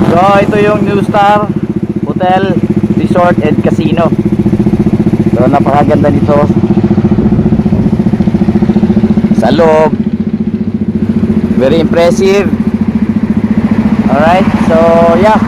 So ito yung New Star Hotel, Resort and Casino. So napakaganda nito sa loob, very impressive. Alright, so yeah,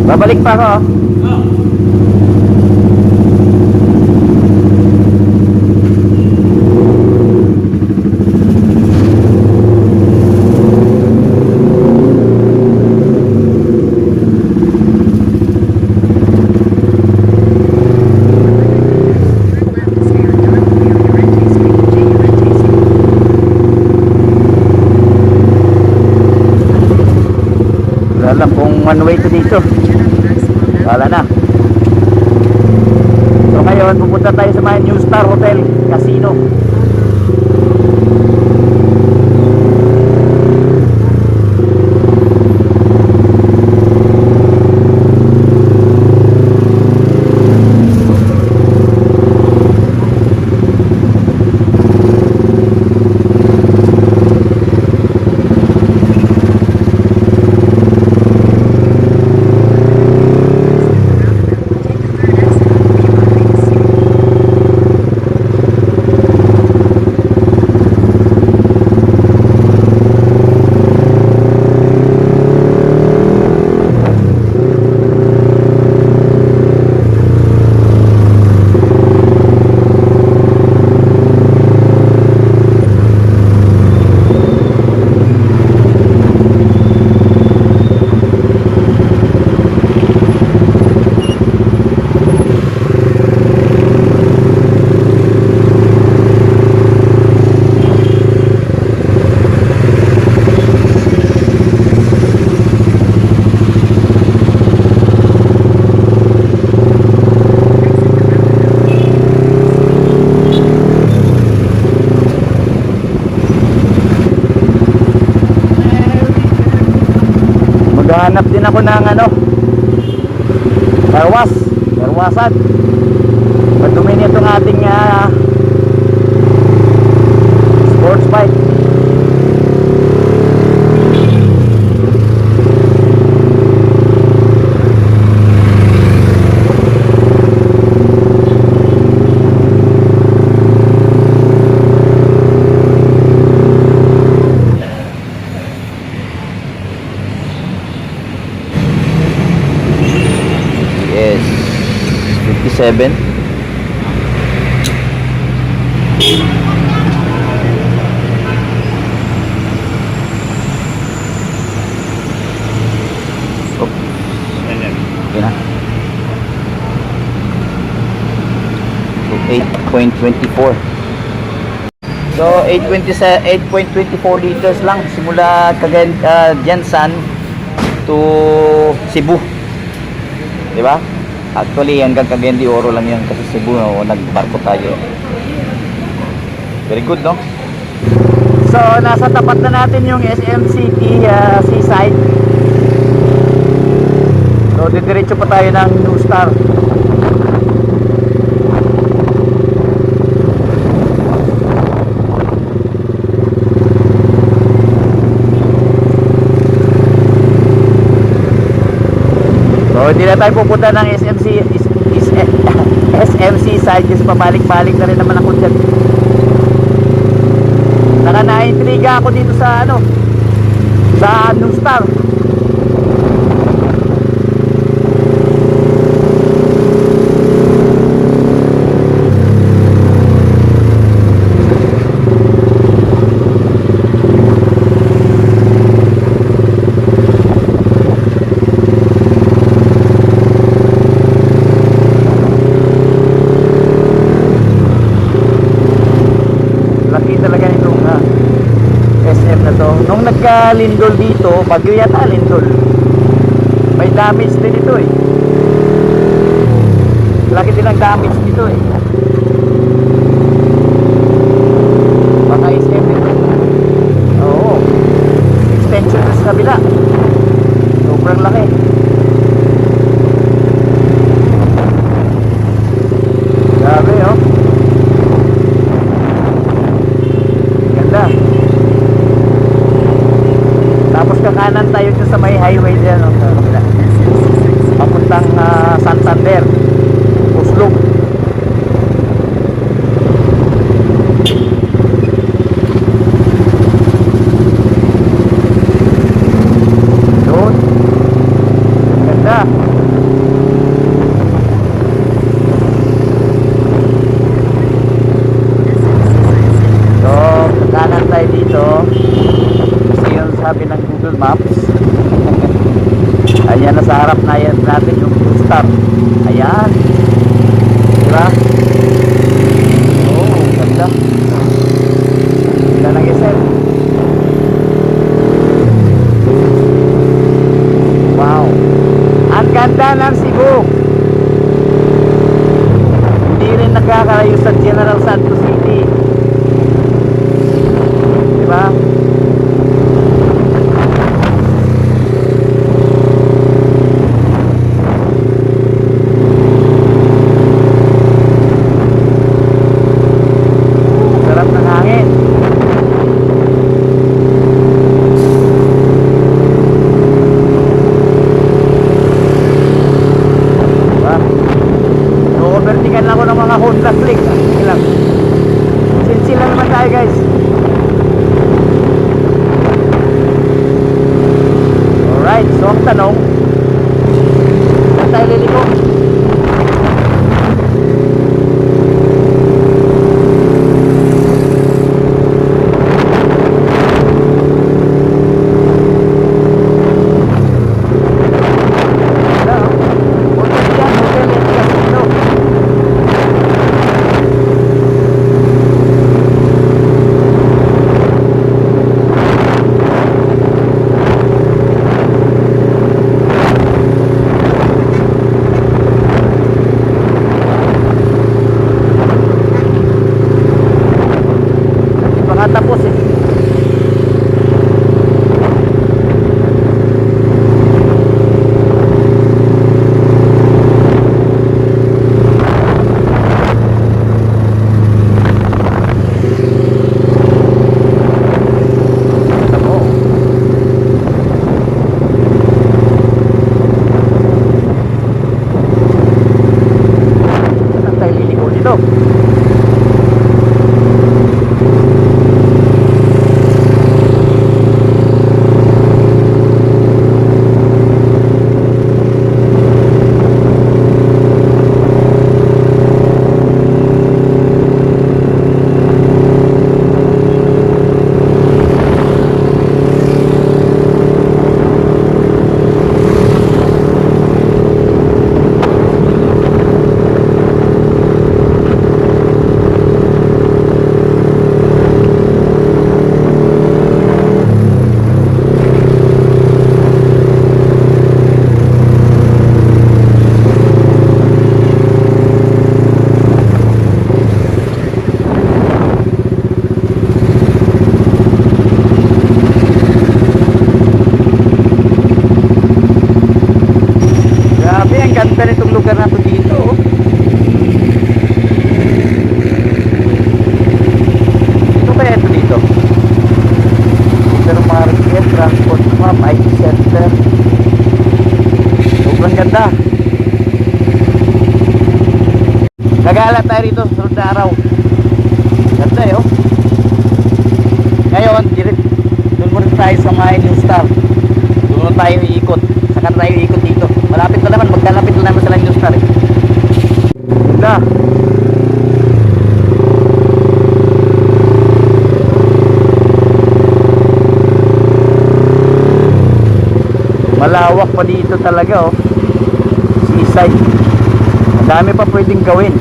babalik pa ako. Wala lang kung one way to dito. Wala na. So ngayon pupunta tayo sa mga New Star Hotel Casino. Maghahanap din ako ng karwasan. Madumi nitong ating sports bike. Yes, 57. Oh, okay na. So 8.24. So 8.24 liters lang simula Jensan to Cebu. Diba? Actually hanggang Cagayan de Oro lang yan kasi Cebu nagbarko tayo. Very good, no? So nasa tapat na natin yung SM City Seaside. So didiretso pa tayo ng New Star. So hindi na tayo pupunta ng SMC side kasi pabalik-balik na rin naman ako dyan. Naka-naintriga ako dito sa sa New Star. itong SM na to. Nung nagka-lindol dito, bagyo yata lindol, may damage din ito eh. Laki din ang damage dito eh. Baka SM ito. Oo, extension na sa kabila, sobrang laki. Grabe oh. Ganda. Tapos kakanan tayo dyan sa may highway dyan oh, sa kabila. Papuntang Santander, Uslog. Doon. Ganda. So, kakanan tayo dito. Kasi yun sabi ng Google Maps. Ayan na sa harap na yan natin yung full stop. Ayan. Diba? Oh, ganda. Ganda ng SM. Wow. Ang ganda ng Cebu. Hindi rin nakakalayo sa General Santos City. Diba? Sarap ng hangin. Diba? So, overtikan lang ako ng mga Honda Click. Sige lang. Chill lang naman tayo guys. Alright, so ang tanong, saan tayo liliko? Tapos eh. Saan tayo liliko dito? Ganda nitong lugar na to dito oh. Ito kaya ito dito? Supermarket, transport map, IT center. Sobrang ganda. Gagala tayo rito sa sunod na araw. Ganda eh oh. Ngayon, doon muna tayo sa mga New Star. Doon muna tayo iikot. Saka tayo iikot dito. Malapit na naman, magkalapit na naman sa New Star eh. Ganda. Malawak pa dito talaga oh. Seaside. Ang dami pa pwedeng gawin.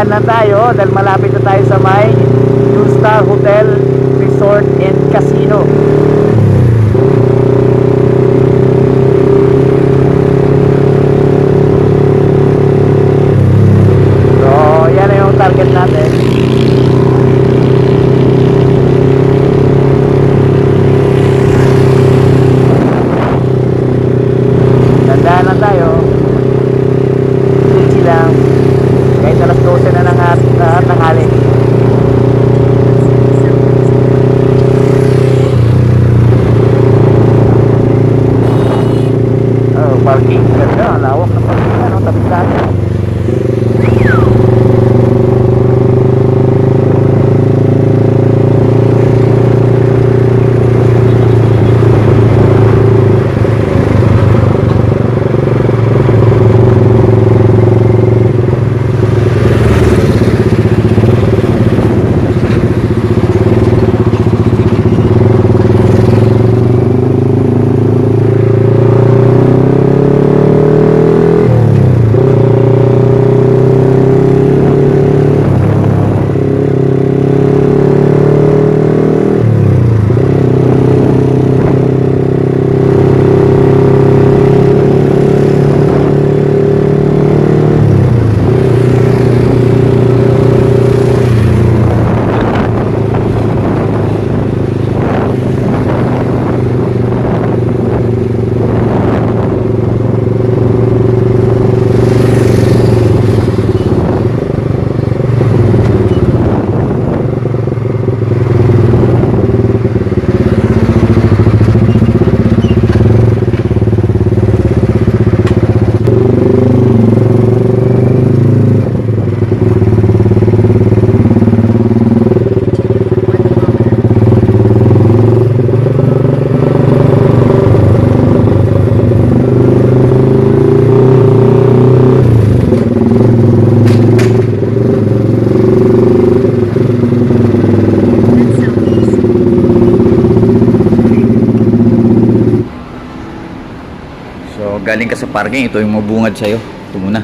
Dahan na tayo dahil malapit na tayo sa may New Star Hotel, Resort and Casino. So yan na yung target natin. Dahan na tayo. Chill lang. Kahit alas 12 na ng tanghali. Oh, parking. Ganda, lawak na parking. Ano, tabi tayo. Galing ka sa parking, ito yung mabungad sa'yo. Ito muna.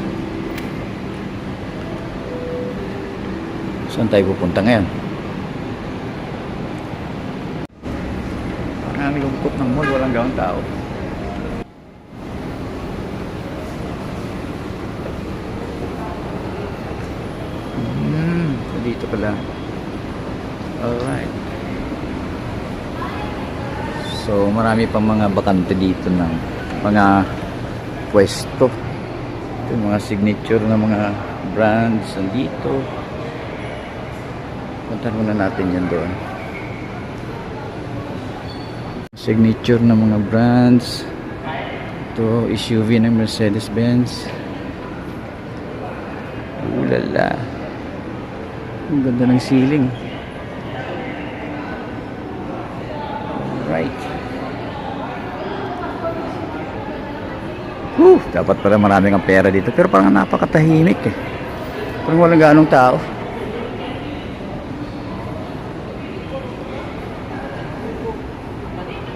Saan tayo pupunta ngayon? Parang ang lungkot ng mall, walang gawang tao. So dito pala. Alright. So marami pang mga bakante dito ng mga pwesto. Ito yung mga signature na mga brands dito. Punta muna natin yan doon. Signature na mga brands. Ito SUV ng Mercedes-Benz. Ulala. Ang ganda ng ceiling. Alright. Dapat pala maraming ang pera dito. Pero parang napakatahimik eh. Parang walang ganong tao.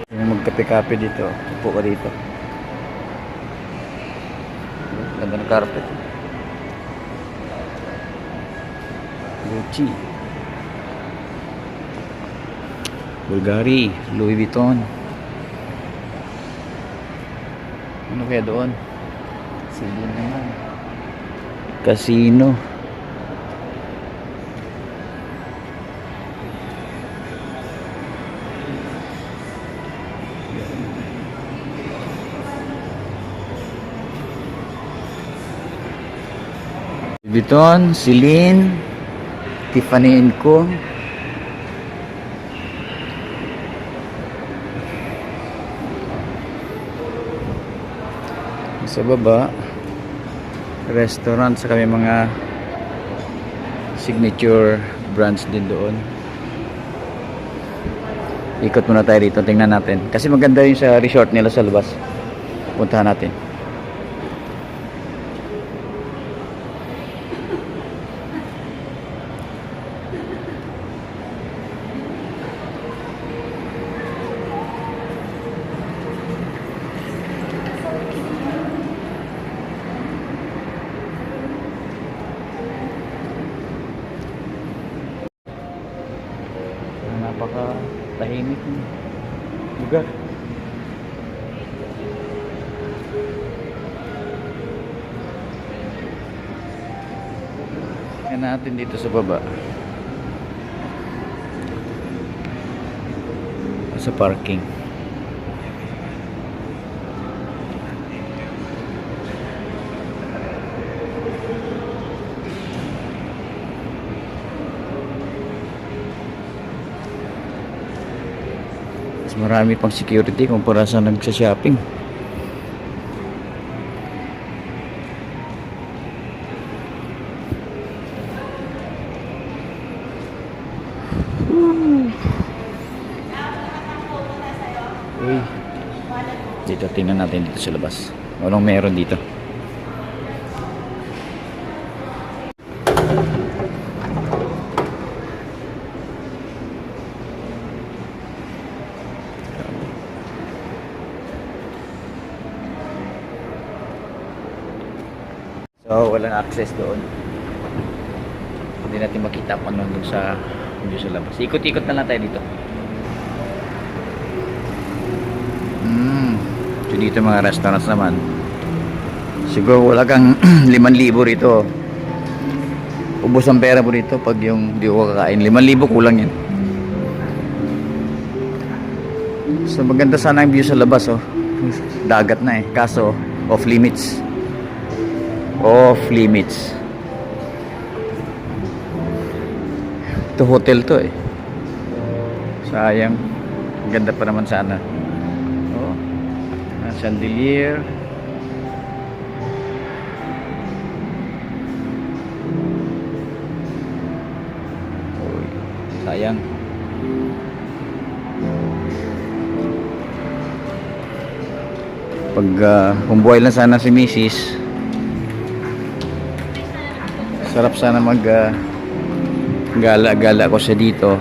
Yung magkape-kape dito. Upo ka dito. Ganda ng carpet. Gucci. Bulgari. Louis Vuitton. Ano kaya doon? Sige naman. Casino. Vuitton, Celine, Tiffany & Co. Sa baba, restaurant, sa kami mga signature brands din doon. Ikot muna tayo dito, tingnan natin. Kasi maganda yung sa resort nila sa labas. Puntahan natin. Tahimik yung lugar. Yan natin dito sa baba. Sa parking. Mas marami pang security kumpara sa nagsa-shopping. Uy. Dito tingnan natin dito sa labas. Anong meron dito? So, walang access doon. Hindi natin makita kung ano dun sa labas. Ikot-ikot na lang tayo dito. So, dito mga restaurants naman. Siguro wala kang 5,000 rito. Ubos ang pera mo dito pag yung di ko kakain. 5,000 kulang yan. So, maganda sana ang view sa labas, oh. Dagat na eh. Kaso, off limits. Off limits. Ito hotel to eh. Sayang. Ganda pa naman sana. Oh. Chandelier. Oh, sayang. Pag kung buhay lang sana si Mrs. Sarap sana mag gala-gala ko siya dito.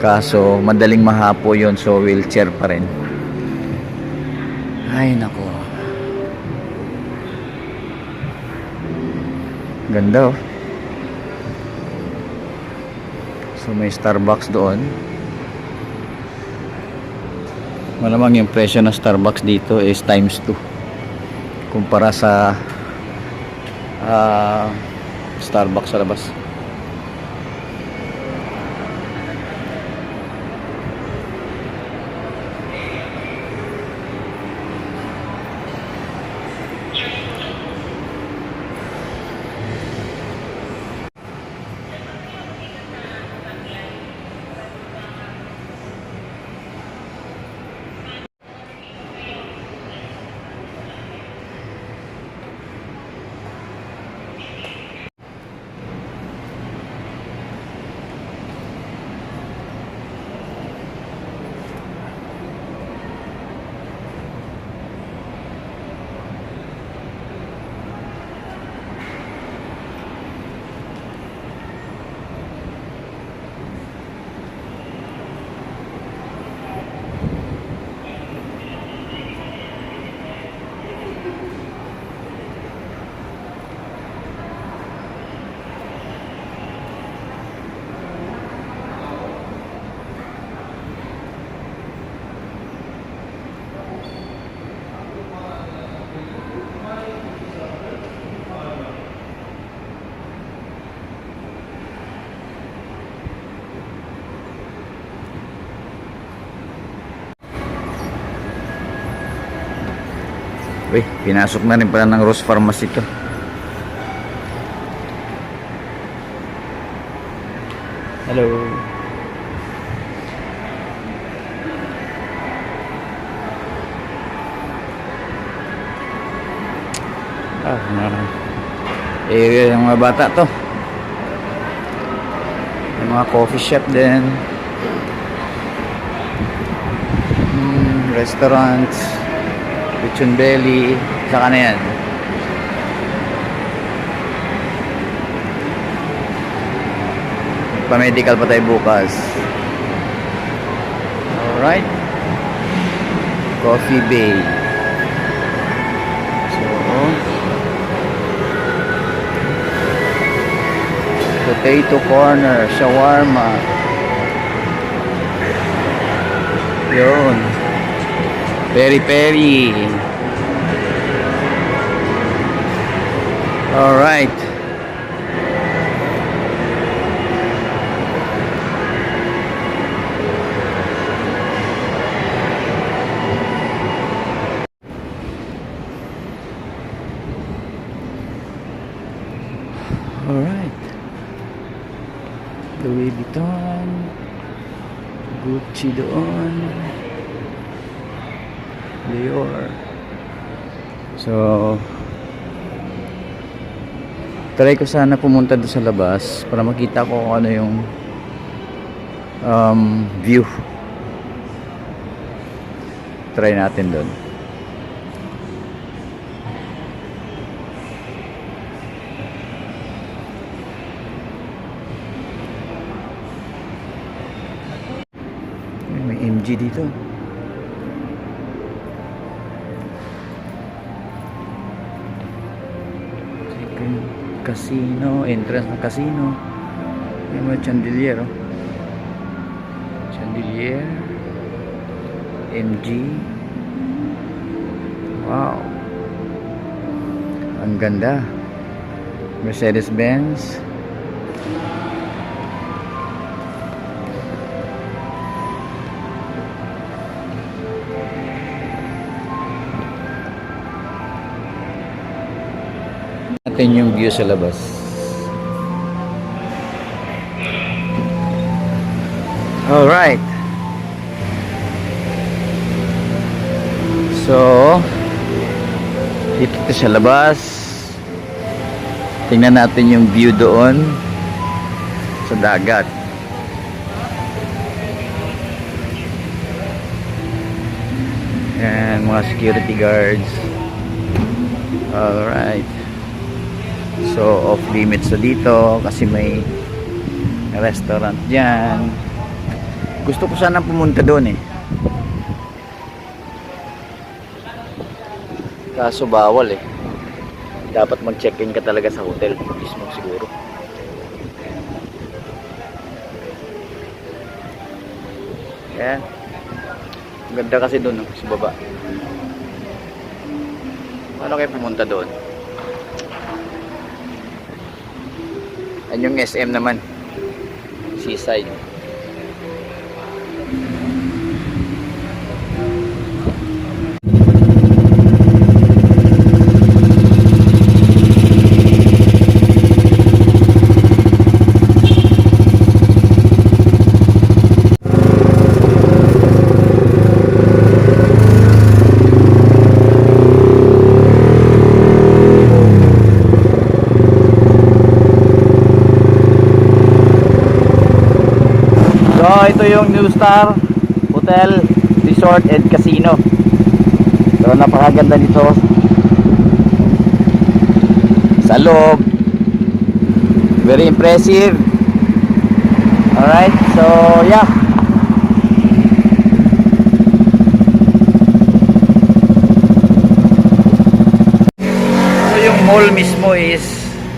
Kaso madaling mahapo yon, so wheelchair pa rin. Ay nako. Ganda oh. So may Starbucks doon. Malamang yung presyo ng Starbucks dito is times 2 kumpara sa Starbucks sa labas. Uy, pinasok na rin pala ng Rose Pharmacy to. Hello. Yung mga bata to. Yung mga coffee shop din. Restaurants. Lechon belly, saka na yan. Pa-medical pa tayo bukas. Alright. Coffee Bay. So, potato corner, shawarma. Yun. Peri-peri. Alright. Alright. Louis Vuitton. Gucci doon. Dior. So, try ko sana pumunta doon sa labas para makita ko kung ano yung view. Try natin doon. May MG dito. Casino, entrance ng casino. May mga chandelier, oh. Chandelier. MG. Wow. Ang ganda. Mercedes-Benz. Natin yung view sa labas. Alright. So, dito sa labas. Tingnan natin yung view doon sa dagat. And mga security guards. Alright. So off limits na dito kasi may restaurant dyan. Gusto ko sana pumunta doon eh, kaso bawal eh. Dapat mag check in ka talaga sa hotel mismo siguro. Yan. Ganda kasi doon, no? Sa baba. Paano kayo pumunta doon? Yan yung SM naman, seaside. So ito yung New Star Hotel, Resort and Casino. So napakaganda nito sa loob. Very impressive. Alright, so yeah. So yung mall mismo is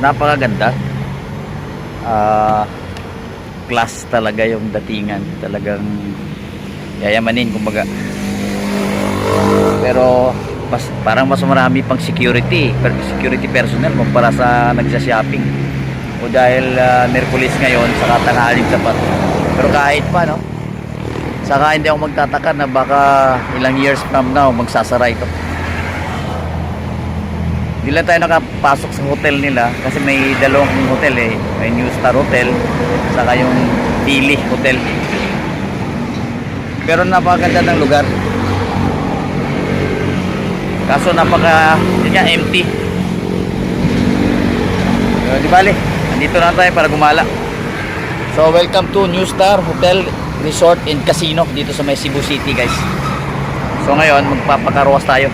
napakaganda. Class talaga yung datingan, talagang yayamanin kumbaga. Pero parang mas marami pang security personnel kumpara sa nagsa-shopping. O dahil Miyerkules ngayon sa tanghaliing sapat. Pero kahit pa, no, saka hindi ako magtataka na baka ilang years from now magsasara ito. Hindi lang tayo nakapasok sa hotel nila kasi may dalawang hotel eh. May New Star Hotel saka yung Pili Hotel. Pero napakaganda ng lugar. Kaso yun nga, empty. So, di bale, nandito na tayo para gumala. So welcome to New Star Hotel, Resort and Casino dito sa may Cebu City, guys. So ngayon magpapakaruwas tayo.